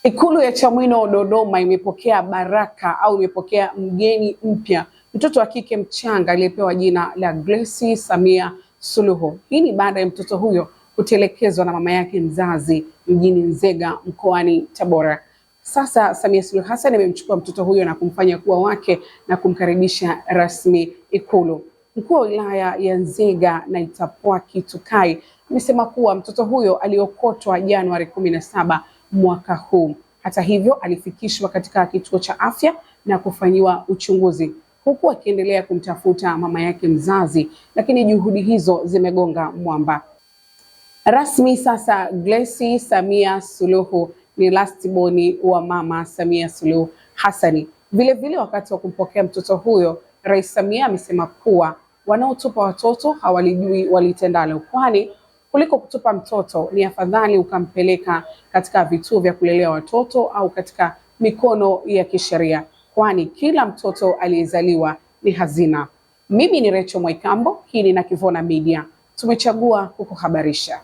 Ikulu ya Chamwino Dodoma imepokea baraka au imepokea mgeni mpya, mtoto wa kike mchanga aliyepewa jina la Grace Samia Suluhu. Hii ni baada ya mtoto huyo kutelekezwa na mama yake mzazi mjini Nzega mkoani Tabora. Sasa Samia Suluhu Hassan amemchukua mtoto huyo na kumfanya kuwa wake na kumkaribisha rasmi Ikulu. Mkuu wa wilaya ya Nzega na Itapwaki Tukai amesema kuwa mtoto huyo aliokotwa Januari 17 mwaka huu. Hata hivyo, alifikishwa katika kituo cha afya na kufanyiwa uchunguzi huku akiendelea kumtafuta mama yake mzazi, lakini juhudi hizo zimegonga mwamba. Rasmi sasa Grace Samia Suluhu ni lastborn wa mama Samia Suluhu Hassan. Vilevile, wakati wa kumpokea mtoto huyo, Rais Samia amesema kuwa wanaotupa watoto hawalijui walitendalo, kwani kuliko kutupa mtoto ni afadhali ukampeleka katika vituo vya kulelea watoto au katika mikono ya kisheria, kwani kila mtoto aliyezaliwa ni hazina. Mimi ni Rachel Mwaikambo, hii ni Nakivona Media. Tumechagua kukuhabarisha.